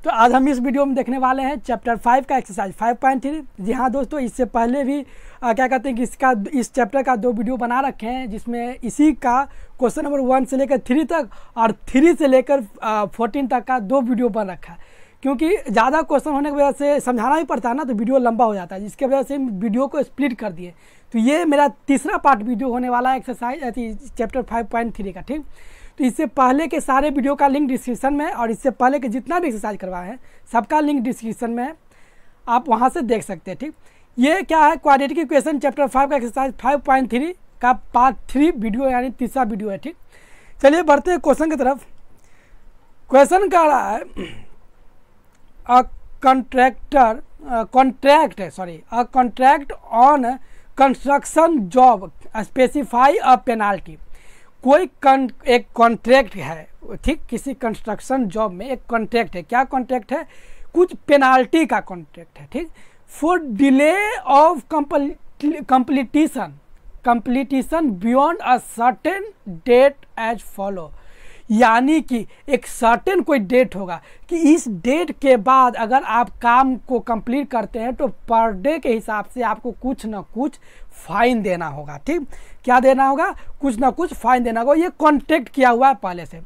तो आज हम इस वीडियो में देखने वाले हैं चैप्टर 5 का एक्सरसाइज 5.3। जी हाँ दोस्तों, इससे पहले भी क्या कहते हैं कि इस चैप्टर का 2 वीडियो बना रखे हैं, जिसमें इसी का क्वेश्चन नंबर 1 से लेकर 3 तक और 3 से लेकर 14 तक का 2 वीडियो बन रखा है। क्योंकि ज़्यादा क्वेश्चन होने की वजह से समझाना भी पड़ता है ना, तो वीडियो लंबा हो जाता है, जिसकी वजह से वीडियो को स्प्लिट कर दिए। तो ये मेरा तीसरा पार्ट वीडियो होने वाला है एक्सरसाइज चैप्टर 5.3 का। ठीक, तो इससे पहले के सारे वीडियो का लिंक डिस्क्रिप्शन में है, और इससे पहले के जितना भी एक्सरसाइज करवाए हैं सबका लिंक डिस्क्रिप्शन में है, आप वहाँ से देख सकते हैं। ठीक, ये क्या है, क्वाड्रेटिक इक्वेशन चैप्टर 5 का एक्सरसाइज 5.3 का पार्ट 3 वीडियो यानी तीसरा वीडियो है। ठीक, चलिए बढ़ते हैं क्वेश्चन की तरफ। क्वेश्चन कह रहा है a contract on construction job specify a penalty. कोई एक कॉन्ट्रैक्ट है, ठीक, किसी कंस्ट्रक्शन जॉब में एक कॉन्ट्रैक्ट है। क्या कॉन्ट्रैक्ट है? कुछ पेनाल्टी का कॉन्ट्रैक्ट है। ठीक, for delay of completion beyond a certain date as follow. यानी कि एक सर्टेन कोई डेट होगा कि इस डेट के बाद अगर आप काम को कंप्लीट करते हैं तो पर डे के हिसाब से आपको कुछ ना कुछ फाइन देना होगा। ठीक, क्या देना होगा? कुछ ना कुछ फाइन देना होगा। ये कॉन्ट्रैक्ट किया हुआ है पहले से,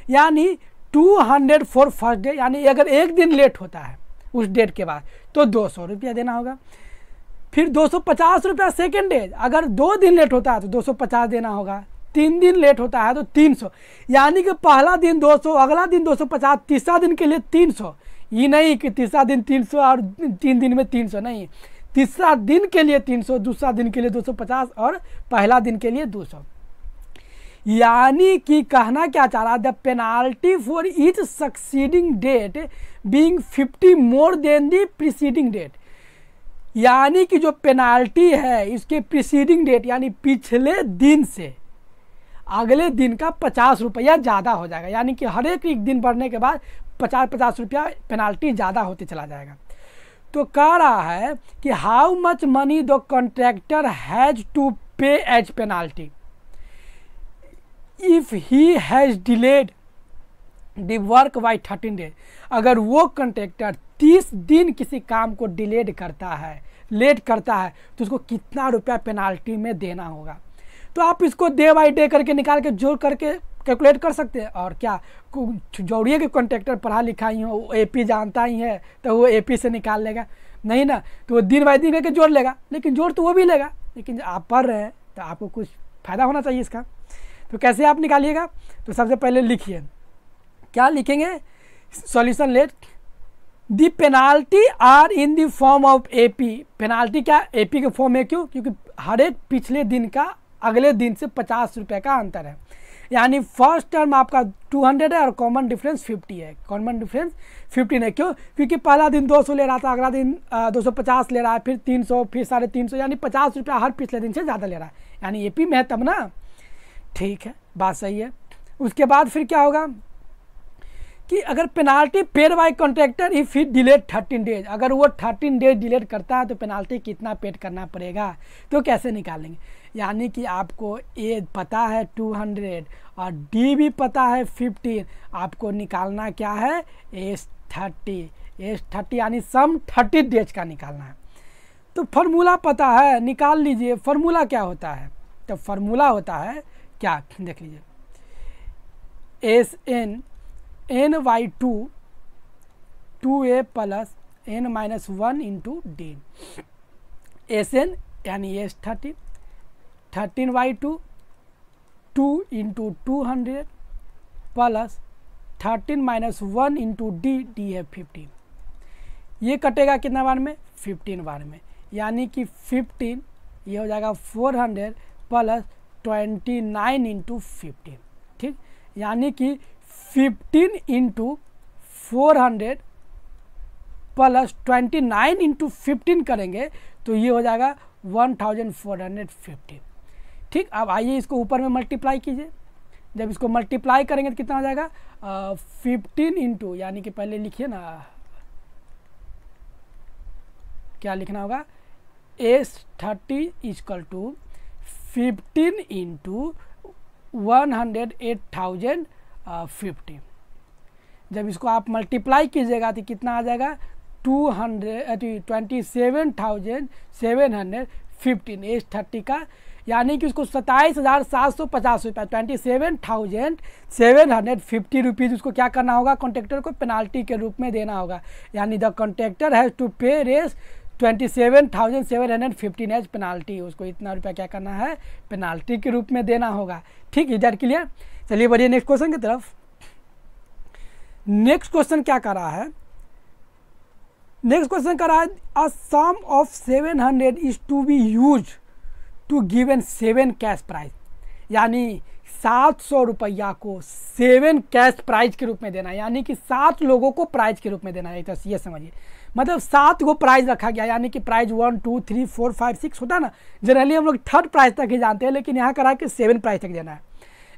यानी 200 फॉर फर्स्ट डे, यानी अगर एक दिन लेट होता है उस डेट के बाद तो 200 रुपया देना होगा। फिर 250 रुपया सेकेंड डे, अगर 2 दिन लेट होता है तो 250 देना होगा। 3 दिन लेट होता है तो 300, यानी कि पहला दिन 200, अगला दिन 250, तीसरा दिन के लिए 300। ये नहीं कि तीसरा दिन 300 और 3 दिन में 300 नहीं, तीसरा दिन के लिए 300, दूसरा दिन के लिए 250 और पहला दिन के लिए 200। यानी कि कहना क्या चाह रहा है, the penalty for each succeeding date being 50 more than the preceding date. यानी कि जो पेनाल्टी है इसके प्रीसीडिंग डेट यानी पिछले दिन से अगले दिन का 50 रुपया ज़्यादा हो जाएगा। यानी कि हर एक दिन बढ़ने के बाद 50 रुपया पेनाल्टी ज़्यादा होते चला जाएगा। तो कह रहा है कि how much money the contractor has to pay as penalty if he has delayed the work by 13 days. अगर वो कॉन्ट्रैक्टर 30 दिन किसी काम को डिलेड करता है, लेट करता है, तो उसको कितना रुपया पेनाल्टी में देना होगा। तो आप इसको डे बाई डे करके निकाल के जोड़ करके कैलकुलेट कर सकते हैं। और क्या जोड़िए कि कॉन्ट्रैक्टर पढ़ा लिखा ही हो, वो एपी जानता ही है, तो वो एपी से निकाल लेगा, नहीं ना, तो वो दिन बाई दिन करके जोड़ लेगा। लेकिन जोड़ तो वो भी लेगा, लेकिन आप पढ़ रहे हैं तो आपको कुछ फ़ायदा होना चाहिए इसका। तो कैसे आप निकालिएगा? तो सबसे पहले लिखिए, क्या लिखेंगे? Solution let the penalty are in the form of AP. Penalty क्या एपी के फॉर्म में? क्यों? क्योंकि हर एक पिछले दिन का अगले दिन से 50 रुपये का अंतर है। यानी फर्स्ट टर्म आपका 200 है और कॉमन डिफरेंस 50 है। कॉमन डिफरेंस 15 है। क्यों? क्योंकि पहला दिन 200 ले रहा था, अगला दिन 250 ले रहा है, फिर 300, फिर 350, यानी 50 रुपया हर पिछले दिन से ज़्यादा ले रहा है। यानी एपी में है तब ना। ठीक है, बात सही है। उसके बाद फिर क्या होगा कि अगर penalty paid by contractor if he delayed 13 days, अगर वो 13 डेज डिलेड करता है तो पेनाल्टी कितना पेड करना पड़ेगा। तो कैसे निकालेंगे? यानी कि आपको ए पता है 200 और डी भी पता है 15, आपको निकालना क्या है? एस 30 यानी सम 30 डेज का निकालना है। तो फार्मूला पता है, निकाल लीजिए। फार्मूला क्या होता है? तो फार्मूला होता है क्या, देख लीजिए, S N by 2a plus n minus 1 into D. S N यानी S 13 by 2 into 200 plus 13 minus 1 into D है 15। ये कटेगा कितना बार में? 15 बार में। यानी कि 15 ये हो जाएगा 400 प्लस 29 इंटू 15। ठीक, यानी कि 15 इंटू 400 प्लस 29 इंटू 15 करेंगे तो ये हो जाएगा 1450। ठीक, अब आइए इसको ऊपर में मल्टीप्लाई कीजिए। जब इसको मल्टीप्लाई करेंगे तो कितना हो जाएगा? 15 इंटू, यानी कि पहले लिखिए ना, क्या लिखना होगा? S30 equal to 15 into 108,050। जब इसको आप मल्टीप्लाई कीजिएगा तो कितना आ जाएगा 27,715 एज 30 का, यानी कि उसको 27,750 रुपये 27,750 रुपीज़ उसको क्या करना होगा, कॉन्ट्रैक्टर को पेनाल्टी के रूप में देना होगा। यानी द कॉन्ट्रैक्टर हैज़ टू पे रेस 27,715 एज पेनाल्टी, उसको इतना रुपया क्या करना है, पेनाल्टी के रूप में देना होगा। ठीक, इधर क्लियर। चलिए बढ़िए नेक्स्ट क्वेश्चन की तरफ। नेक्स्ट क्वेश्चन क्या कर रहा है, नेक्स्ट क्वेश्चन कर रहा है a sum of 700 is to be used to given 7 cash prize, यानी 700 रुपया को 7 कैश प्राइज के रूप में देना है, यानी कि 7 लोगों को प्राइज के रूप में देना है। तो ये समझिए, मतलब 7 को प्राइज रखा गया, यानी कि प्राइज 1 2 3 4 5 6 होता है ना, जनरली हम लोग 3rd प्राइज तक ही जानते हैं, लेकिन यहाँ करा कि 7 प्राइज तक देना है।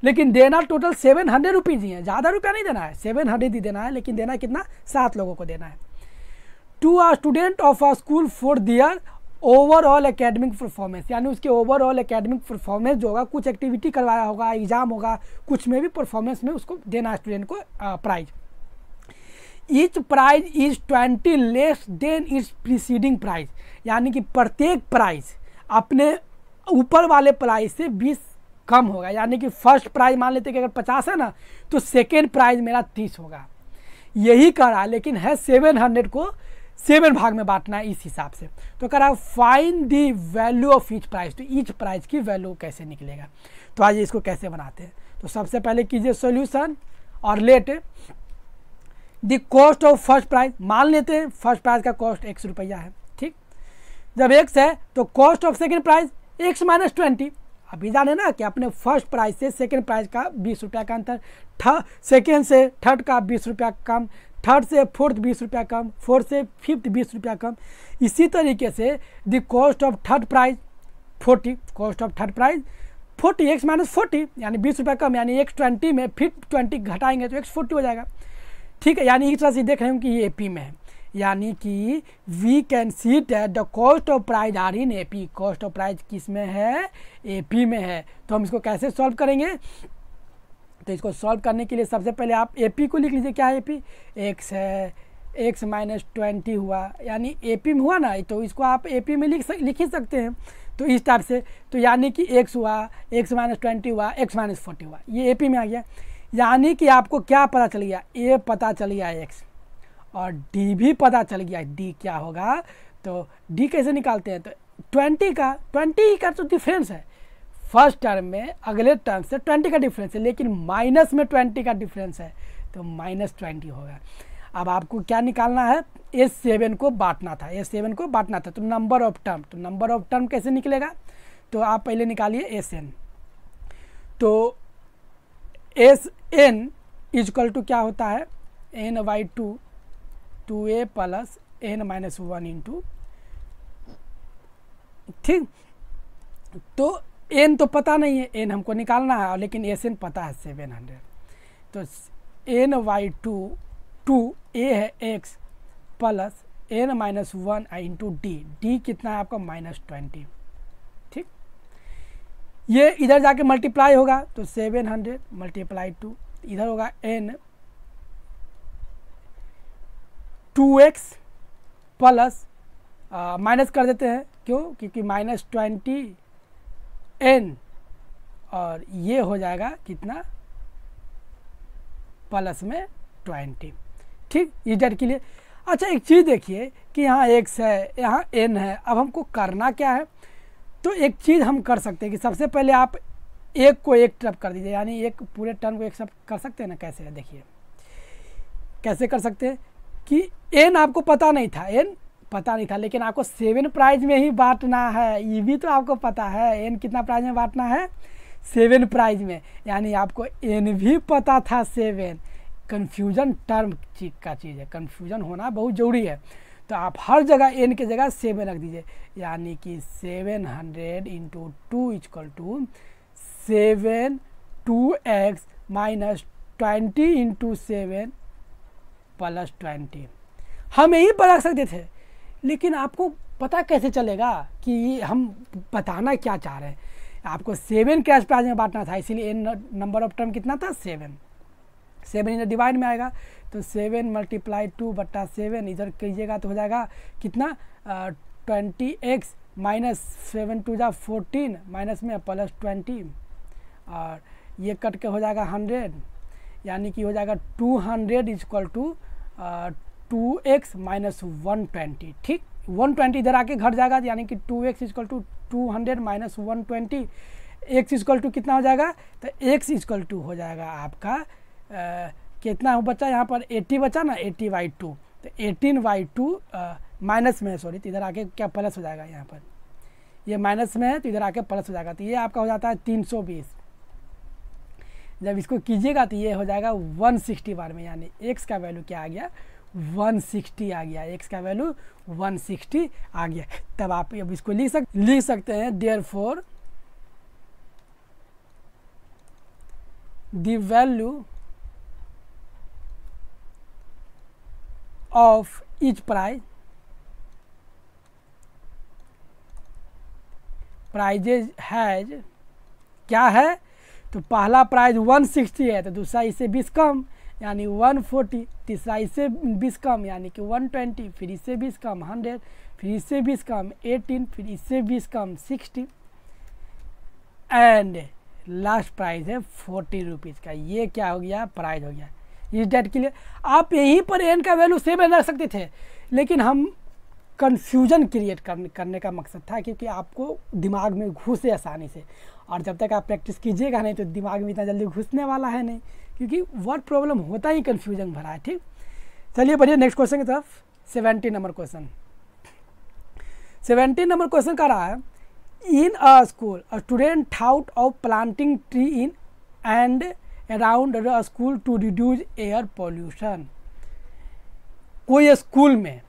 लेकिन देना टोटल 700 रुपीज़ ही है, ज़्यादा रुपया नहीं देना है, 700 ही देना है, लेकिन देना कितना, 7 लोगों को देना है। To a student of a school for their overall academic performance, यानी उसके ओवरऑल एकेडमिक परफॉर्मेंस जो होगा, कुछ एक्टिविटी करवाया होगा, एग्जाम होगा, कुछ में भी परफॉर्मेंस में उसको देना है स्टूडेंट को prize. Each prize is 20 less than its preceding prize, यानी कि प्रत्येक प्राइज अपने ऊपर वाले प्राइज से 20 कम होगा। यानी कि फर्स्ट प्राइज मान लेते कि अगर 50 है ना, तो सेकेंड प्राइज मेरा 30 होगा, यही करा। लेकिन है 700 को 7 भाग में बांटना है इस हिसाब से। तो कह रहा है find the value of each prize, तो ईच प्राइज की वैल्यू कैसे निकलेगा। तो आज इसको कैसे बनाते हैं, तो सबसे पहले कीजिए सॉल्यूशन और let the cost of first prize, मान लेते हैं फर्स्ट प्राइज का कॉस्ट 100 रुपया है। ठीक, जब x है तो cost of second prize x - 20। अभी जाने ना कि अपने फर्स्ट प्राइज से सेकेंड प्राइज का 20 रुपया का अंतर, सेकेंड से थर्ड का 20 रुपया कम, थर्ड से फोर्थ 20 रुपया कम, फोर्थ से फिफ्थ 20 रुपया कम। इसी तरीके से the cost of third prize 40, cost of third prize 40 x - 40, यानी 20 रुपया कम, यानी x 20 में फिर 20 घटाएंगे तो x 40 हो जाएगा। ठीक है, यानी इस तरह से देख रहे हैं कि ये AP में है, यानी कि we can see that the cost of prize are in AP, cost of prize किस में है, AP में है। तो हम इसको कैसे सॉल्व करेंगे, तो इसको सॉल्व करने के लिए सबसे पहले आप AP को लिख लीजिए। क्या है AP, x है, x - 20 हुआ, यानी AP में हुआ ना, तो इसको आप AP में लिख ही सकते हैं। तो इस टाइप से, तो यानी कि x हुआ, x - 20 हुआ, x - 40 हुआ, ये AP में आ गया। यानी कि आपको क्या पता चल गया, A पता चल गया x, और D भी पता चल गया, D क्या होगा। तो D कैसे निकालते हैं, तो 20 का तो डिफरेंस है, फर्स्ट टर्म में अगले टर्म से 20 का डिफरेंस है, लेकिन माइनस में 20 का डिफरेंस है, तो -20 होगा। अब आपको क्या निकालना है, S7 को बांटना था, S7 को बांटना था, तो नंबर ऑफ टर्म, तो नंबर ऑफ टर्म कैसे निकलेगा, तो आप पहले निकालिए SN। तो SN इजकल टू क्या होता है, N/2 2a + n - 1 इंटू, ठीक। तो n तो पता नहीं है, n हमको निकालना है, लेकिन SN पता है 700। तो N/2 2a है x + n - 1 इंटू D कितना है आपका -20। ठीक, ये इधर जाके मल्टीप्लाई होगा, तो 700 × 2, इधर होगा n 2x प्लस माइनस कर देते हैं, क्यों, क्योंकि -20 n, और ये हो जाएगा कितना, प्लस में 20। ठीक, इधर के लिए। अच्छा एक चीज़ देखिए कि यहाँ x है, यहाँ n है। अब हमको करना क्या है, तो एक चीज़ हम कर सकते हैं कि सबसे पहले आप एक को एक तरफ कर दीजिए, यानी एक पूरे टर्म को एक सब कर सकते हैं ना। कैसे है, देखिए कैसे कर सकते हैं कि n आपको पता नहीं था, n पता नहीं था, लेकिन आपको 7 प्राइज में ही बांटना है, ये भी तो आपको पता है। n कितना प्राइज में बांटना है, 7 प्राइज में, यानी आपको n भी पता था 7। कन्फ्यूजन टर्म का चीज़ है, कन्फ्यूजन होना बहुत ज़रूरी है। तो आप हर जगह n की जगह 7 रख दीजिए, यानी कि 700 × 2 = 7 2x - 20 × 7 + 20। हम यही पर रख सकते थे, लेकिन आपको पता कैसे चलेगा कि हम बताना क्या चाह रहे हैं। आपको 7 कैश प्राइज में बांटना था, इसीलिए n नंबर ऑफ टर्म कितना था, 7। 7 इधर डिवाइड में आएगा, तो 7 × 2/7 इधर कीजिएगा तो हो जाएगा कितना 20x माइनस 7 × 14 माइनस में +20 और ये कट के हो जाएगा 100, यानी कि हो जाएगा 200 इक्वल टू 2x माइनस 120। ठीक, 120 इधर आके घट जाएगा, यानी कि 2x equal to 200 minus 120, x equal to कितना हो जाएगा, तो x इक्वल टू हो जाएगा आपका कितना बचा यहाँ पर 80 बचा ना, 80/2, तो 18/2 माइनस में सॉरी, तो इधर आके क्या प्लस हो जाएगा, यहाँ पर ये माइनस में है तो इधर आके प्लस हो जाएगा, तो ये आपका हो जाता है 320। जब इसको कीजिएगा तो ये हो जाएगा 160 बार में, यानी x का वैल्यू क्या आ गया 160 आ गया, x का वैल्यू 160 आ गया। तब आप अब इसको लिख सकते हैं therefore the value of each prizes has क्या है, तो पहला प्राइज 160 है तो दूसरा इससे 20 कम यानी 140, तीसरा इससे 20 कम यानी कि 120, फिर इससे 20 कम 100, फिर इससे 20 कम 18, फिर इससे 20 कम 60 एंड लास्ट प्राइस है 40 रुपीज़ का। ये क्या हो गया, प्राइज हो गया इस डेट के लिए। आप यहीं पर एन का वैल्यू सेम रख सकते थे, लेकिन हम कन्फ्यूजन क्रिएट करने का मकसद था, क्योंकि आपको दिमाग में घुसे आसानी से, और जब तक आप प्रैक्टिस कीजिएगा नहीं तो दिमाग में इतना जल्दी घुसने वाला है नहीं, क्योंकि वर्ड प्रॉब्लम होता ही कन्फ्यूजन भरा है। ठीक, चलिए बढ़िए नेक्स्ट क्वेश्चन की तरफ। 17 नंबर क्वेश्चन, 17 नंबर क्वेश्चन का रहा है, in a school a student thought of planting tree in and around the school to reduce air pollution. कोई स्कूल में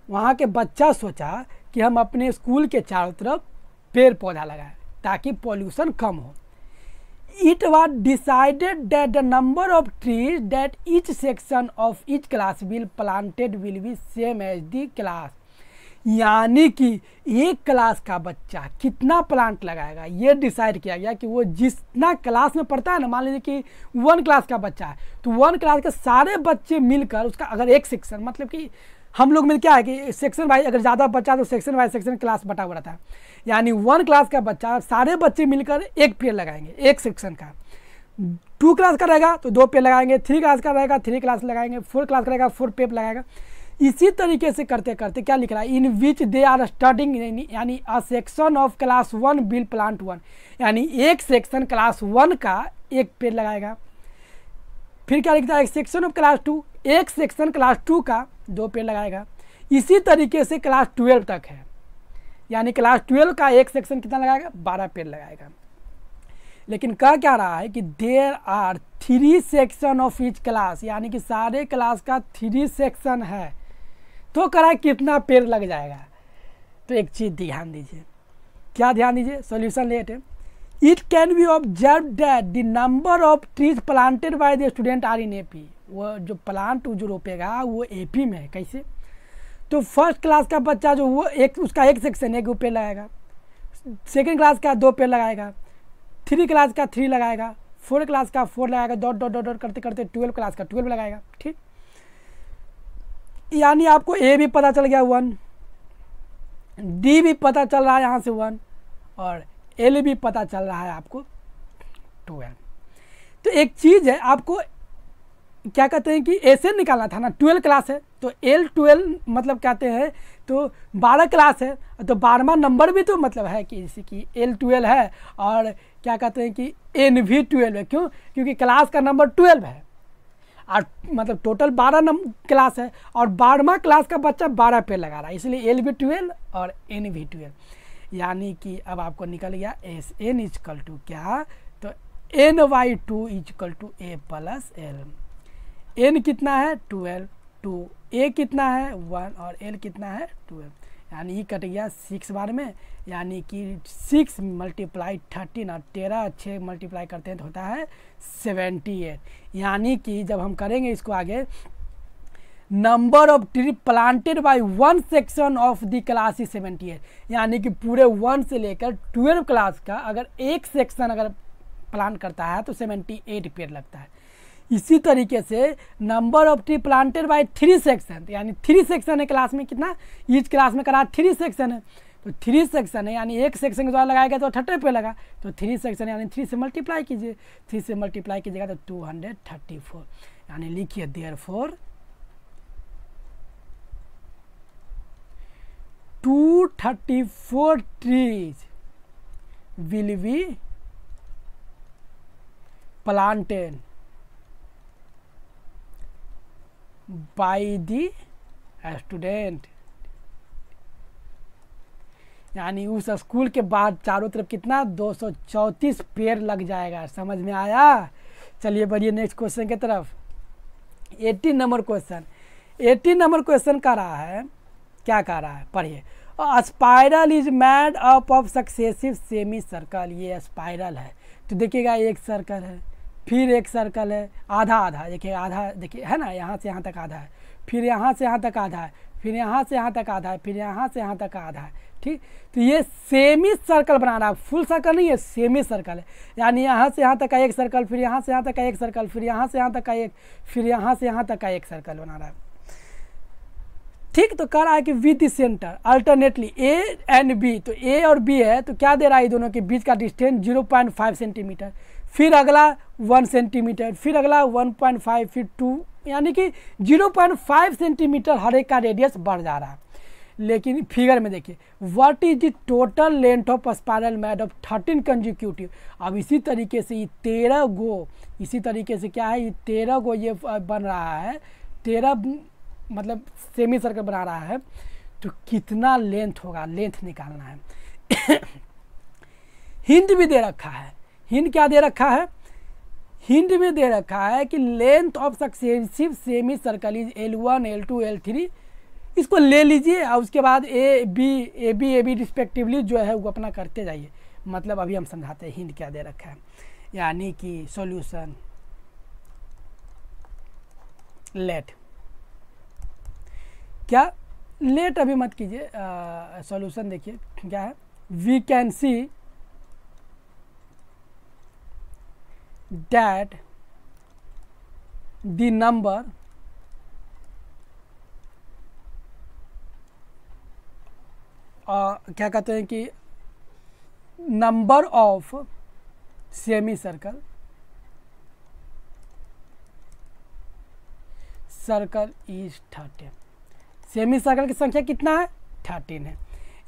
वहाँ के बच्चा सोचा कि हम अपने स्कूल के चारों तरफ पेड़ पौधा लगाएं ताकि पॉल्यूशन कम हो। It was decided that the number of trees that each section of each class will planted will be same as the class। यानी कि एक क्लास का बच्चा कितना प्लांट लगाएगा ये डिसाइड किया गया कि वो जितना क्लास में पढ़ता है ना, मान लीजिए कि 1 क्लास का बच्चा है तो 1 क्लास के सारे बच्चे मिलकर उसका अगर एक सेक्शन, मतलब कि हम लोग में क्या है कि सेक्शन वाइज अगर ज़्यादा बच्चा तो सेक्शन वाइज सेक्शन क्लास बटा हुआ रहता है, यानी 1 क्लास का बच्चा सारे बच्चे मिलकर एक पेड़ लगाएंगे एक सेक्शन का। 2 क्लास का रहेगा तो 2 पेड़ लगाएंगे, 3 क्लास का रहेगा 3 क्लास लगाएंगे, 4 क्लास का रहेगा 4 पेड़ लगाएगा। इसी तरीके से करते करते क्या लिख रहा है, इन विच दे आर स्टार्टिंग, यानी a section of class 1 will plant 1, यानी एक सेक्शन क्लास 1 का एक पेड़ लगाएगा। फिर क्या लिखता है, एक सेक्शन ऑफ क्लास 2, एक सेक्शन क्लास 2 का 2 पेड़ लगाएगा। इसी तरीके से क्लास 12 तक है, यानी क्लास 12 का एक सेक्शन कितना लगाएगा, 12 पेड़ लगाएगा। लेकिन कह क्या रहा है कि there are 3 section of each class, यानी कि सारे क्लास का 3 सेक्शन है, तो करा कितना पेड़ लग जाएगा। तो एक चीज़ ध्यान दीजिए, क्या ध्यान दीजिए, सॉल्यूशन लेट है। It can be observe that the number of trees planted by the student are in AP। वो जो प्लांट जो रोपेगा वो AP में है। कैसे, तो फर्स्ट क्लास का बच्चा जो वो उसका एक सेक्शन एक पेड़ लगाएगा, सेकेंड क्लास का 2 पेड़ लगाएगा, 3 क्लास का 3 लगाएगा, 4 क्लास का 4 लगाएगा, डॉट डॉट डॉट डॉट करते करते 12 क्लास का 12 लगाएगा। ठीक, यानी आपको A भी पता चल गया 1, D भी पता चल रहा है यहाँ से 1, और L भी पता चल रहा है आपको 12। तो एक चीज़ है, आपको क्या कहते हैं कि ऐसे निकालना था ना, 12 क्लास है तो L12 मतलब कहते हैं तो 12 क्लास है, तो 12वां नंबर भी तो मतलब है कि जैसे कि L12 है, और क्या कहते हैं कि N भी 12 है। क्यों, क्योंकि क्लास का नंबर 12 है, और मतलब टोटल 12 क्लास है, और 12वां क्लास का बच्चा 12 पेड़ लगा रहा है, इसलिए L भी 12 और N भी 12। यानी कि अब आपको निकल गया SN इक्वल टू क्या, तो N/2 equal to A plus L। N कितना है 12, 2 A कितना है 1 और L कितना है 12, यानी ये कट गया 6 बार में, यानी कि 6 × 13 और 13 6 मल्टीप्लाई करते हैं तो होता है 78। यानी कि जब हम करेंगे इसको आगे, number of tree planted by 1 section of the class is 78, यानी कि पूरे 1 से लेकर 12 क्लास का अगर एक सेक्शन अगर प्लांट करता है तो 78 पेड़ लगता है। इसी तरीके से number of tree planted by 3 section, यानी 3 सेक्शन है क्लास में, कितना ईच क्लास में करा 3 सेक्शन है, तो 3 सेक्शन है यानी एक सेक्शन के द्वारा लगाया गया तो 38 पे लगा, तो 3 सेक्शन यानी 3 से मल्टीप्लाई कीजिए, 3 से मल्टीप्लाई कीजिएगा तो 234, यानी लिखिए therefore 234 trees will be planted by the student, यानी उस स्कूल के बाद चारों तरफ कितना 234 पेड़ लग जाएगा। समझ में आया? चलिए बढ़िए नेक्स्ट क्वेश्चन की तरफ। 18 नंबर क्वेश्चन, 18 नंबर क्वेश्चन का रहा है, क्या कह रहा है पढ़िए। Spiral is made up of successive semi circle, ये स्पाइरल है तो देखिएगा एक सर्कल है, फिर एक सर्कल है, आधा आधा, देखिए आधा, देखिए है ना, यहाँ से यहाँ तक आधा है, फिर यहाँ से यहाँ तक आधा है, फिर यहाँ से यहाँ तक आधा है, फिर यहाँ से यहाँ तक आधा है, ठीक। तो ये सेमी सर्कल बना रहा है, फुल सर्कल नहीं है, सेमी सर्कल है, यानी यहाँ से यहाँ तक का एक सर्कल, फिर यहाँ से यहाँ तक का एक सर्कल, फिर यहाँ से यहाँ तक का एक, फिर यहाँ से यहाँ तक का एक सर्कल बना रहा है, ठीक। तो कह रहा है कि with the center alternately A and B, तो ए और बी है तो क्या दे रहा है, दोनों के बीच का डिस्टेंस 0.5 सेंटीमीटर, फिर अगला 1 सेंटीमीटर, फिर अगला 1.5, फिर 2, यानी कि 0.5 सेंटीमीटर हर एक का रेडियस बढ़ जा रहा है। लेकिन फिगर में देखिए what is the total length of spiral made of 13 consecutive. अब इसी तरीके से ये 13 गो, इसी तरीके से क्या है, ये 13 गो ये बन रहा है, 13 मतलब सेमी सर्कल बना रहा है, तो कितना लेंथ होगा, लेंथ निकालना है। हिंट भी दे रखा है, हिंट क्या दे रखा है, हिंट में दे रखा है कि length of successive semi circle is L1 L2 L3, इसको ले लीजिए और उसके बाद ए बी रिस्पेक्टिवली जो है वो अपना करते जाइए। मतलब अभी हम समझाते हैं हिंट क्या दे रखा है, यानी कि सॉल्यूशन लेट, क्या लेट अभी मत कीजिए, सॉल्यूशन देखिए क्या है, we can see that the number क्या कहते हैं कि number of semicircle is 13, semicircle की संख्या कितना है, 13 है,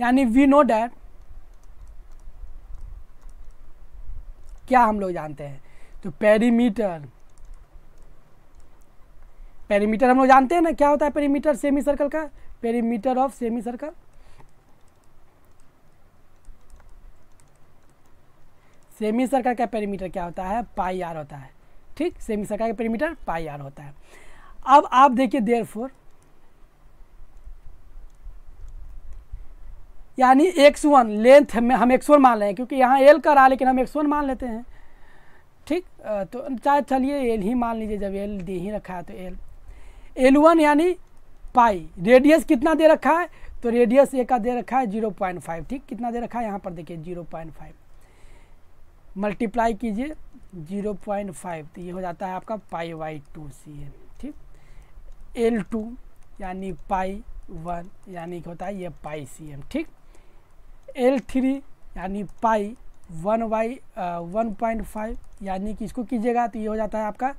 यानी वी नो डैट, क्या हम लोग जानते हैं, तो पेरीमीटर हम लोग जानते हैं ना, क्या होता है पेरीमीटर सेमी सर्कल का, perimeter of semi circle, semi circle का पेरीमीटर क्या होता है, पाई आर होता है, ठीक। सेमी सर्कल का पेरीमीटर पाई आर होता है। अब आप देखिए देयरफॉर, यानी x1 लेंथ में हम x1 मान रहे हैं क्योंकि यहाँ L का रहा, लेकिन हम x1 मान लेते हैं, ठीक। तो चाहे चलिए L ही मान लीजिए, जब L दे ही रखा है तो L1 यानी पाई, रेडियस कितना दे रखा है, तो रेडियस ए का दे रखा है 0.5, ठीक। कितना दे रखा है यहाँ पर देखिए 0.5, मल्टीप्लाई कीजिए 0.5, तो ये हो जाता है आपका π/2 cm, ठीक। L2 यानी π1 यानी कि होता है ये π/cm, ठीक। L3 यानी π1/1.5 यानी कि इसको कीजिएगा तो ये हो जाता है आपका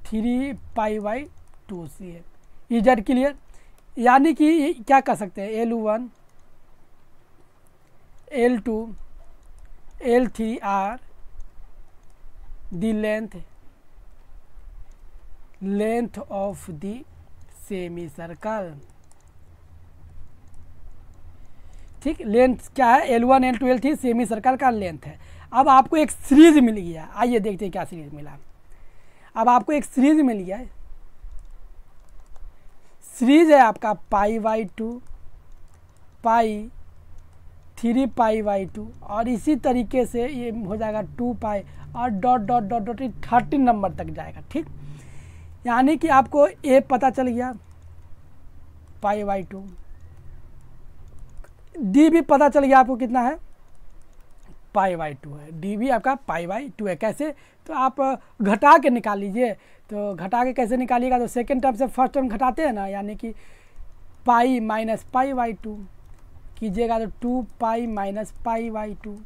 3π/2 cm। Is clear? यानी कि क्या कर सकते हैं, L1 L2 L3 are the length of the semicircle, ठीक। लेंथ क्या है, L1 L2 L3 semi circle का लेंथ है। अब आपको एक सीरीज मिल गया, आइए देखते हैं क्या सीरीज मिला। अब आपको एक सीरीज मिल गया, सीरीज है आपका π/2 पाई 3π/2 और इसी तरीके से ये हो जाएगा 2π और dot dot dot dot 13 number तक जाएगा, ठीक। यानी कि आपको ए पता चल गया π/2, डी भी पता चल गया आपको कितना है π/2 है, dv आपका π/2 है। कैसे? तो आप घटा के निकाल लीजिए। तो घटा के कैसे निकालिएगा? तो सेकेंड टर्म से फर्स्ट टर्म घटाते हैं ना, यानी कि पाई माइनस π/2 कीजिएगा तो 2π माइनस π/2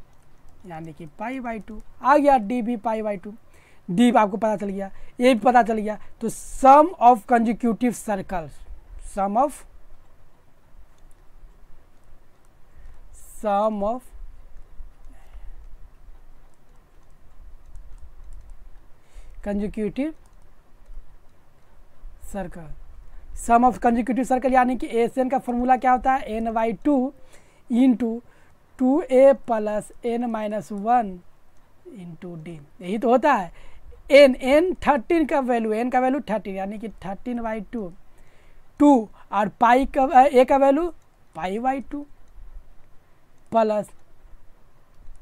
यानी कि π/2 आ गया। dv π/2, डी आपको पता चल गया, ये भी पता चल गया। तो sum of consecutive circles, sum of consecutive circle, sum of consecutive circle यानी कि एस एन का फॉर्मूला क्या होता है? n/2 into 2a plus n-1 into D, यही तो होता है। n 13 का वैल्यू, n का वैल्यू 13 यानी कि 13/2 2 और पाई का a का वैल्यू π/2 प्लस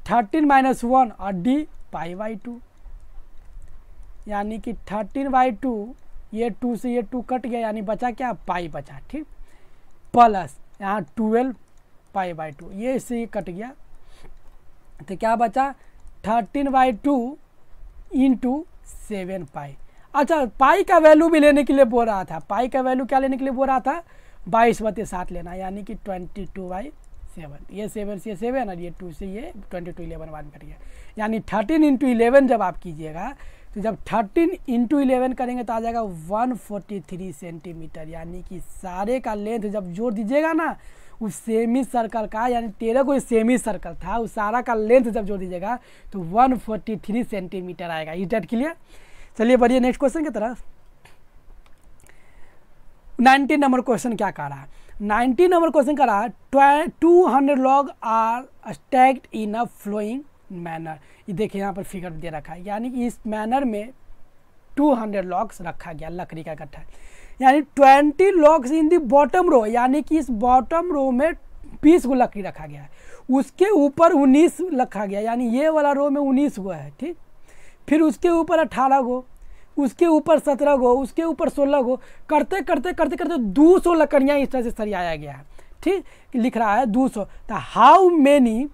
13 - 1 और d π/2 यानी कि 13/2, ये 2 से ये 2 कट गया यानी बचा क्या? पाई बचा, ठीक, प्लस यहाँ 12 π/2, ये इससे कट गया तो क्या बचा? 13/2 इंटू 7 पाई। अच्छा, पाई का वैल्यू भी लेने के लिए बोल रहा था, पाई का वैल्यू क्या लेने के लिए बोल रहा था? 22/7 लेना, यानी कि 22/7, ये 7 से 7 और ये 2 से ये 22 11 1 कट गया, यानी 13 इंटू 11 जब आप कीजिएगा तो जब 13 इंटू 11 करेंगे तो आ जाएगा 143 सेंटीमीटर, यानी कि सारे का लेंथ जब जोड़ दीजिएगा ना उस सेमी सर्कल का, यानी 13 कोई सेमी सर्कल था, उस सारा का लेंथ जब जोड़ दीजिएगा तो 143 सेंटीमीटर आएगा। Is that clear? चलिए बढ़िए नेक्स्ट क्वेश्चन की तरफ। 19 नंबर क्वेश्चन क्या कह रहा है? 19 नंबर क्वेश्चन कह रहा है 200 log are stacked in a flowing manner. ये देखिए यहाँ पर फिगर दे रखा है, यानी कि इस मैनर में 200 लॉग्स रखा गया, लकड़ी का गट्ठा, यानी 20 लॉग्स इन दी बॉटम रो, यानी कि इस बॉटम रो में 20 गो लकड़ी रखा गया है, उसके ऊपर 19 रखा गया, यानी ये वाला रो में 19 गो है, ठीक, फिर उसके ऊपर 18 गो, उसके ऊपर 17 गो, उसके ऊपर 16 गो, करते करते करते करते 200 लकड़ियाँ इस तरह से सरियाया गया है, ठीक, लिख रहा है 200। तो how many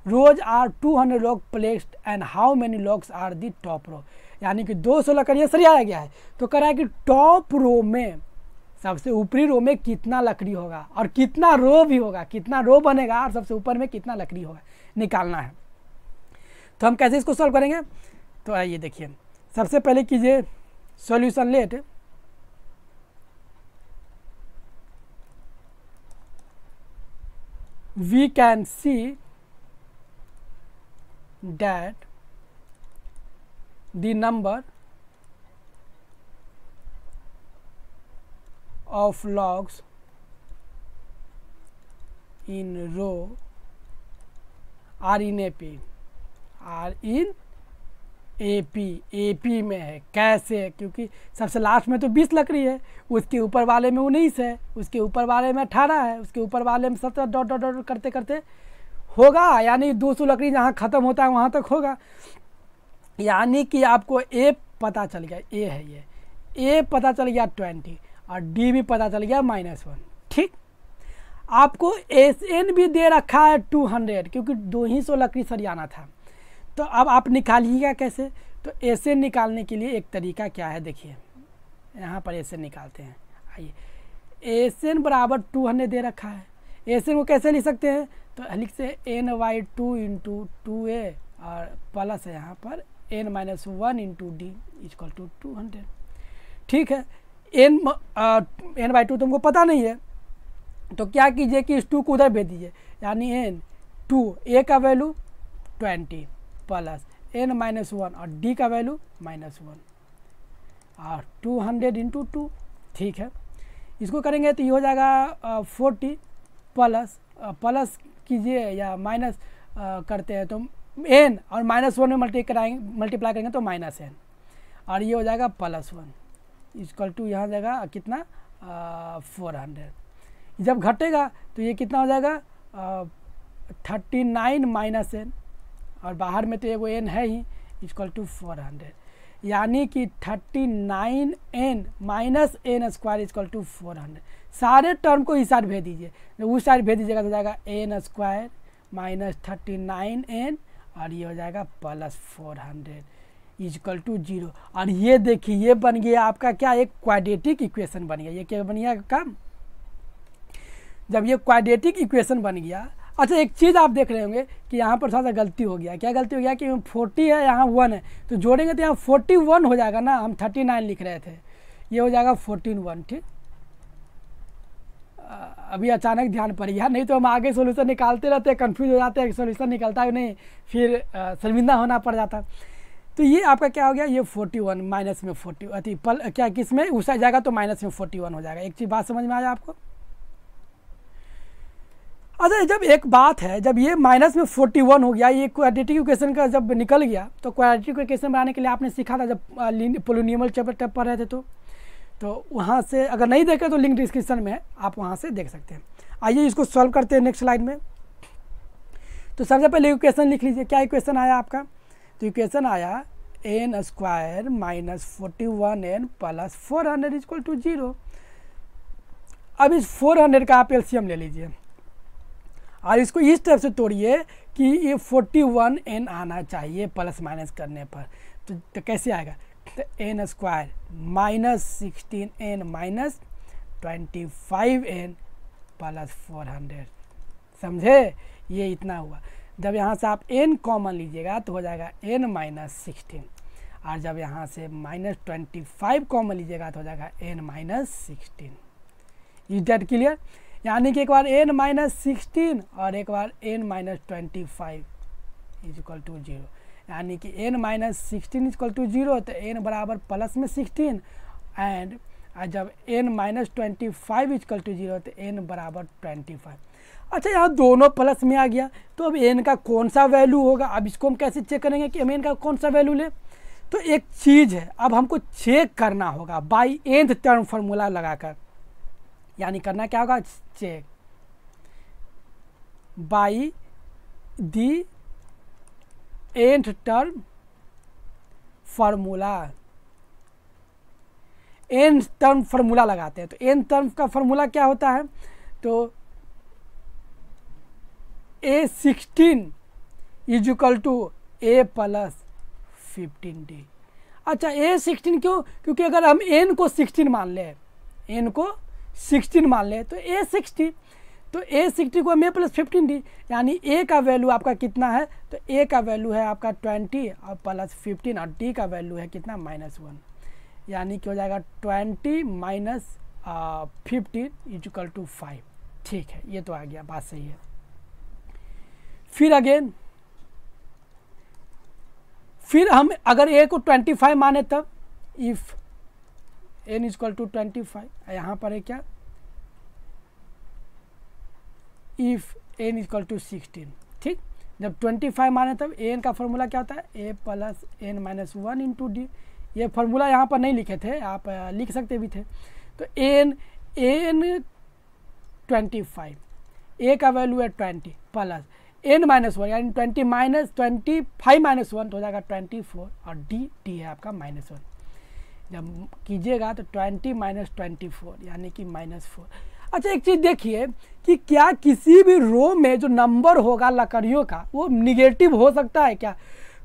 rows are 200 log placed and how many logs are the top row, यानी कि 200 लकड़ियाँ सरियाया गया है। तो कह रहा है कि टॉप रो में, सबसे ऊपरी रो में कितना लकड़ी होगा और कितना रो भी होगा, कितना रो बनेगा और सबसे ऊपर में कितना लकड़ी होगा, निकालना है। तो हम कैसे इसको सॉल्व करेंगे? तो आइए देखिए, सबसे पहले कीजिए solution let, we can see that the number of logs in row are in AP, are in AP में है। कैसे? क्योंकि सबसे लास्ट में तो 20 लकड़ी है, उसके ऊपर वाले में 19 है, उसके ऊपर वाले में 18 है, उसके ऊपर वाले में 17 डॉट डॉट डॉट करते करते होगा, यानी 200 लकड़ी जहाँ ख़त्म होता है वहाँ तक होगा, यानी कि आपको ए पता चल गया, ए है ये, ए पता चल गया 20 और डी भी पता चल गया -1, ठीक। आपको एस एन भी दे रखा है 200, क्योंकि 200 लकड़ी सरियाना था। तो अब आप निकालिएगा कैसे? तो एस एन निकालने के लिए एक तरीका क्या है, देखिए यहाँ पर एस एन निकालते हैं। आइए, एस एन बराबर 200 दे रखा है, एस एन को कैसे लिख सकते हैं? तो लिख से n/2 इंटू 2a और प्लस है यहाँ पर n-1 into D equal to 200, ठीक है। n/2 तुमको पता नहीं है तो क्या कीजिए कि इस 2 को उधर भेज दीजिए, यानी n2 a का वैल्यू 20 प्लस n-1 और d का वैल्यू -1 और 200 इंटू 2, ठीक है। इसको करेंगे तो ये हो जाएगा 40 प्लस कीजिए या माइनस करते हैं तो n और -1 में मल्टीप्लाई करेंगे तो -n और ये हो जाएगा +1 इक्वल टू यहाँ जाएगा कितना 400। जब घटेगा तो ये कितना हो जाएगा 39 -n और बाहर में तो एगो n है ही इक्वल टू 400, यानी कि 39n minus n² equal to 400। सारे टर्म को इस साइड भेज दीजिए, उस साइड भेज दीजिएगा तो जाएगा n² माइनस 39n और ये हो जाएगा +400 इक्वल टू 0। और ये देखिए ये बन गया आपका क्या, एक क्वाड्रेटिक इक्वेशन बन गया। ये क्या बन गया काम, जब ये क्वाड्रेटिक इक्वेशन बन गया। अच्छा एक चीज़ आप देख रहे होंगे कि यहाँ पर थोड़ा सा गलती हो गया। क्या गलती हो गया कि 40 है, यहाँ 1 है, तो जोड़ेंगे तो यहाँ 41 हो जाएगा ना, हम 39 लिख रहे थे, ये हो जाएगा 14 ठीक। अभी अचानक ध्यान पड़ गया, नहीं तो हम आगे सोल्यूशन निकालते रहते हैं, कन्फ्यूज हो जाते हैं, सोल्यूशन निकलता है नहीं, फिर शर्मिंदा होना पड़ जाता। तो ये आपका क्या हो गया, ये 41 माइनस में 40 अति क्या किस में उस जाएगा तो माइनस में 41 हो जाएगा। एक चीज़ बात समझ में आया आपको। अच्छा जब एक बात है, जब ये माइनस में 41 हो गया, ये क्वाड्रेटिक इक्वेशन का जब निकल गया, तो क्वाड्रेटिक इक्वेशन बनाने के लिए आपने सीखा था जब पोलिनोमियल चैप्टर पढ़ रहे थे, तो वहाँ से अगर नहीं देखे तो लिंक डिस्क्रिप्शन में है, आप वहाँ से देख सकते हैं। आइए इसको सॉल्व करते हैं नेक्स्ट स्लाइड में। तो सबसे पहले इक्वेशन लिख लीजिए, क्या इक्वेशन आया आपका, तो इक्वेशन आया n² - 41n + 400 इक्वल टू 0। अब इस 400 का आप एलसीएम ले लीजिए और इसको इस तरफ से तोड़िए कि ये 41n आना चाहिए प्लस माइनस करने पर। तो कैसे आएगा, तो n² - 16n - 25n + 400, समझे, ये इतना हुआ। जब यहाँ से आप n कॉमन लीजिएगा तो हो जाएगा n - 16, और जब यहाँ से -25 कॉमन लीजिएगा तो हो जाएगा n - 16। Is that clear. यानी कि एक बार n - 16 और एक बार n - 25 इक्वल टू 0, यानी कि n - 16 इक्वल टू 0, तो n बराबर प्लस में 16, एंड जब n - 25 इक्वल टू 0 तो n बराबर 25। अच्छा यहाँ दोनों प्लस में आ गया, तो अब n का कौन सा वैल्यू होगा, अब इसको हम कैसे चेक करेंगे कि हम n का कौन सा वैल्यू ले। तो एक चीज़ है, अब हमको चेक करना होगा बाई nth टर्म फार्मूला लगाकर, यानी करना क्या होगा, check by the nth term formula. nth term formula लगाते हैं, तो nth टर्म का फार्मूला क्या होता है, तो A16 equal to A + 15D। अच्छा A16 क्यों, क्योंकि अगर हम n को 16 मान लें, n को 16 मान लें तो A60, तो A60 को हम A + 15D, यानी A का वैल्यू आपका कितना है, तो A का वैल्यू है आपका 20 और प्लस 15, और D का वैल्यू है कितना -1, यानी कि हो जाएगा 20 - 15 इक्वल टू 5। ठीक है, ये तो आ गया, बात सही है। फिर अगेन, फिर हम अगर A को 25 माने तब इफ n इक्वल टू 25, यहाँ पर है क्या, इफ n इक्वल टू 16, ठीक। जब 25 माने तब n का फॉर्मूला क्या होता है, A + n - 1 इंटू डी। ये फार्मूला यहाँ पर नहीं लिखे थे, आप लिख सकते भी थे। तो n 25, A का वैल्यू है 20 प्लस n - 1, यानी 20 - 25 - 1 तो हो जाएगा 24, और d है आपका -1। जब कीजिएगा तो 20 - 24 यानी कि -4। अच्छा एक चीज़ देखिए कि क्या किसी भी रो में जो नंबर होगा लकड़ियों का वो निगेटिव हो सकता है क्या।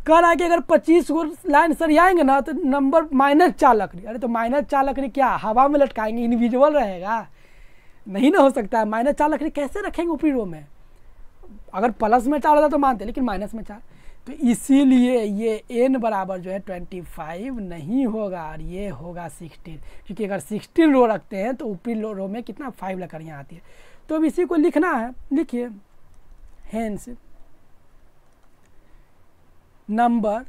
कह रहा है कि अगर 25 को लाइन सरियाएंगे ना तो नंबर -4 लकड़ी, अरे तो -4 लकड़ी क्या हवा में लटकाएंगे, इनविजिबल रहेगा, नहीं ना हो सकता है। -4 लकड़ी कैसे रखेंगे ऊपरी रो में, अगर प्लस में 4 होता तो मानते, लेकिन माइनस में 4, तो इसीलिए ये n बराबर जो है 25 नहीं होगा, और ये होगा 16, क्योंकि अगर 16 रो रखते हैं तो ऊपरी रो में कितना 5 लकड़ियाँ आती है। तो अब इसी को लिखना है, लिखिए hence number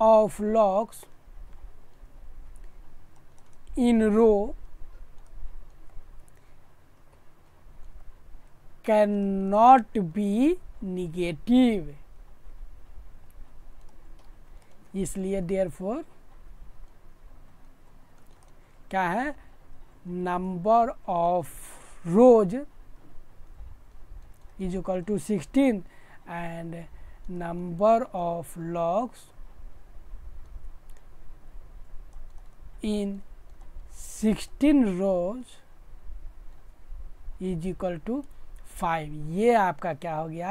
of logs in row can not be negative, इसलिए देयरफॉर क्या है, number of rows is equal to 16 and number of logs in 16 rows is equal to 5। ये आपका क्या हो गया,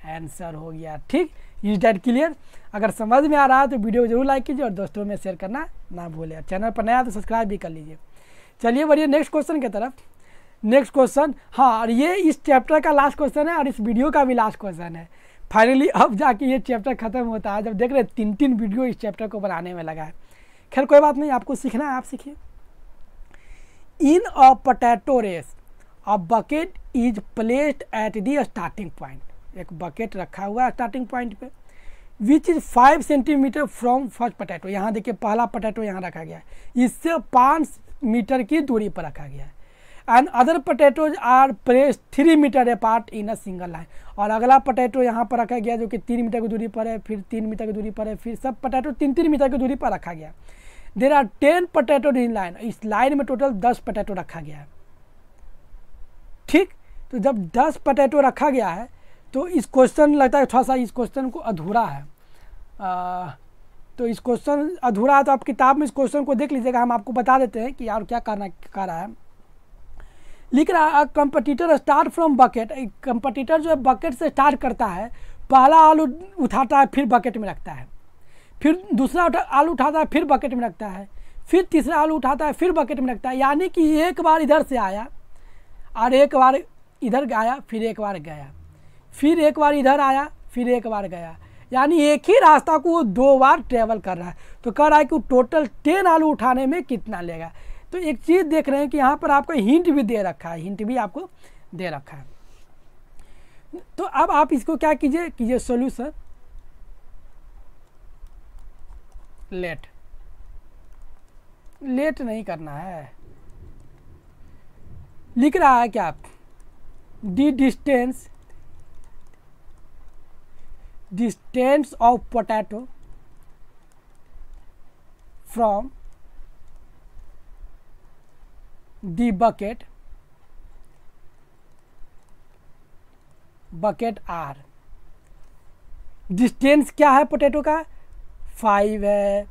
आंसर हो गया। ठीक, इज दैट क्लियर? अगर समझ में आ रहा है तो वीडियो को जरूर लाइक कीजिए और दोस्तों में शेयर करना ना भूलें। चैनल पर नया तो सब्सक्राइब भी कर लीजिए। चलिए बढ़िए नेक्स्ट क्वेश्चन की तरफ। नेक्स्ट क्वेश्चन, हाँ, और ये इस चैप्टर का लास्ट क्वेश्चन है और इस वीडियो का भी लास्ट क्वेश्चन है। फाइनली अब जाके ये चैप्टर खत्म होता है। जब देख रहे 3 वीडियो इस चैप्टर को बनाने में लगा है। खैर कोई बात नहीं, आपको सीखना है, आप सीखिए। In a potato race a bucket is placed at the starting point. एक बकेट रखा हुआ है स्टार्टिंग पॉइंट पे, which is 5 centimetre from first potato. यहाँ देखिए पहला पोटैटो यहाँ रखा गया है, इससे 5 मीटर की दूरी पर रखा गया है। And other potatoes are placed 3 meter apart in a single line. और अगला पोटैटो यहाँ पर रखा गया जो कि 3 मीटर की दूरी पर है, फिर 3 मीटर की दूरी पर है, फिर सब पोटैटो 3-3 मीटर की दूरी पर रखा गया। There are 10 potato in line. इस लाइन में टोटल 10 पोटैटो रखा गया है। ठीक, तो जब 10 पोटैटो रखा गया है तो इस क्वेश्चन लगता है थोड़ा सा इस क्वेश्चन को अधूरा है। तो इस क्वेश्चन अधूरा है तो आप किताब में इस क्वेश्चन को देख लीजिएगा। हम आपको बता देते हैं कि यार क्या करना कर रहा है। लिख रहा है competitor start from bucket. Competitor जो है बकेट से स्टार्ट करता है, पहला आलू उठाता है फिर बकेट में रखता है, फिर दूसरा आलू उठाता है फिर बकेट में रखता है, फिर तीसरा आलू उठाता है फिर बकेट में रखता है। यानी कि एक बार इधर से आया और एक बार इधर गया, फिर एक बार गया, फिर एक बार इधर आया, फिर एक बार गया। यानी एक ही रास्ता को वो 2 बार ट्रेवल कर रहा है। तो कह रहा है कि वो टोटल 10 आलू उठाने में कितना लेगा। तो एक चीज़ देख रहे हैं कि यहाँ पर आपको हिंट भी दे रखा है, हिंट भी आपको दे रखा है। तो अब आप इसको क्या कीजिए सॉल्यूशन। लेट नहीं करना है, लिख रहा है क्या, the distance of potato from the bucket are. Distance क्या है पोटैटो का, 5 है,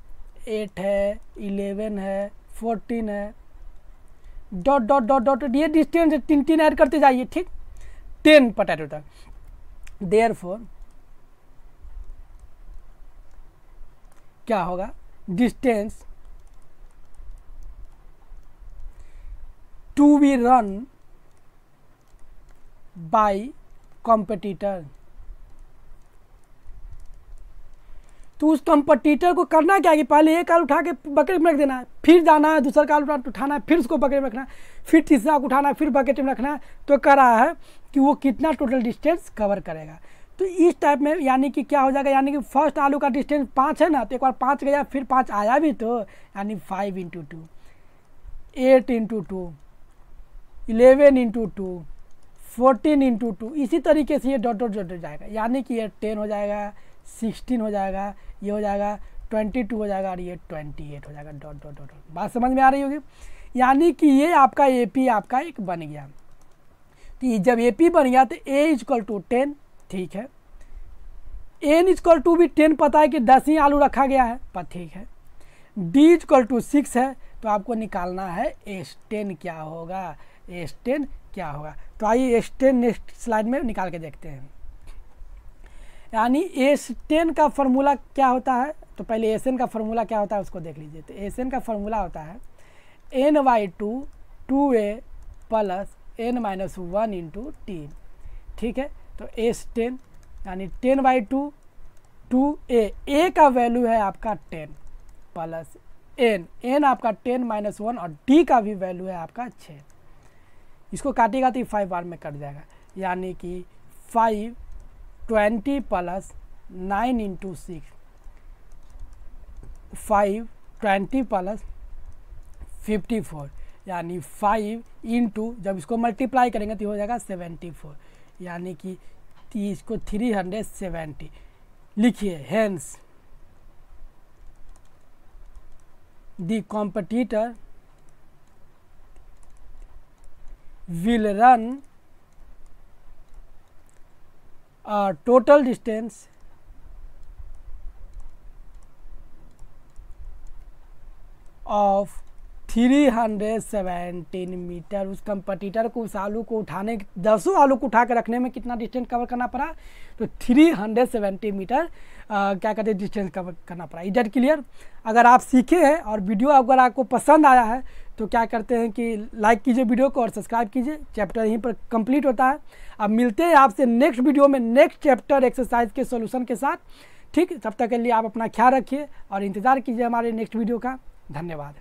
8 है, 11 है, 14 है, डॉट डॉट डॉट डॉट। ये डिस्टेंस 3 ऐड करते जाइए। ठीक, 10 पोटैटो तक। देयरफॉर क्या होगा, distance to be run by competitor. तो उस कॉम्पिटिटर को करना क्या है कि पहले एक आलू उठा के बकेट में रख देना है, फिर जाना है दूसरा आलू उठाना है, फिर उसको बकेट में रखना है, फिर तीसरा को उठाना है, फिर बकेट में रखना है। तो कह रहा है कि वो कितना टोटल डिस्टेंस कवर करेगा। तो इस टाइप में यानी कि क्या हो जाएगा, यानी कि फर्स्ट आलू का डिस्टेंस 5 है ना, तो एक बार 5 गया फिर 5 आया भी, तो यानी 5 × 2, 8 × 2, 11 × 2, 14 × 2। इसी तरीके से ये डॉट डॉट डॉट जाएगा। यानी कि ये 10 हो जाएगा, 16 हो जाएगा, ये हो जाएगा 22 हो जाएगा और ये 28 हो जाएगा। Dot dot dot. बात समझ में आ रही होगी। यानी कि ये आपका एपी आपका एक बन गया। तो जब एपी बन गया तो ए = 10। ठीक है, एन = भी 10 पता है कि 10 ही आलू रखा गया है, पर ठीक है। डी = 6 है, तो आपको निकालना है S10 क्या होगा, S10 क्या होगा। तो आइए S10 नेक्स्ट स्लाइड में निकाल के देखते हैं। यानी S10 का फॉर्मूला क्या होता है, तो पहले Sn का फॉर्मूला क्या होता है उसको देख लीजिए। तो Sn का फॉर्मूला होता है n/2 2a + n-1 × t। ठीक है, तो S10 यानी 10/2 2a, a का वैल्यू है आपका 10 प्लस n आपका 10 - 1 और d का भी वैल्यू है आपका 6। इसको काटेगा तो 5 बार में कट जाएगा। यानी कि 5 20 + 9 × 6, 5 20 + 54, यानी 5 × जब इसको मल्टीप्लाई करेंगे तो हो जाएगा 74। यानी कि इसको 370 लिखिए। Hence the competitor will run a total distance of 317 meter. उस कंपटीटर को उस आलू को उठाने, 10 आलू को उठा के रखने में कितना डिस्टेंस कवर करना पड़ा? तो 370 मीटर क्या कहते हैं डिस्टेंस कवर करना पड़ा। Is that clear? अगर आप सीखे हैं और वीडियो अगर आपको पसंद आया है तो क्या करते हैं कि लाइक कीजिए वीडियो को और सब्सक्राइब कीजिए। चैप्टर यहीं पर कंप्लीट होता है। अब मिलते हैं आपसे नेक्स्ट वीडियो में नेक्स्ट चैप्टर एक्सरसाइज के सॉल्यूशन के साथ। ठीक, तब तक के लिए आप अपना ख्याल रखिए और इंतज़ार कीजिए हमारे नेक्स्ट वीडियो का। धन्यवाद।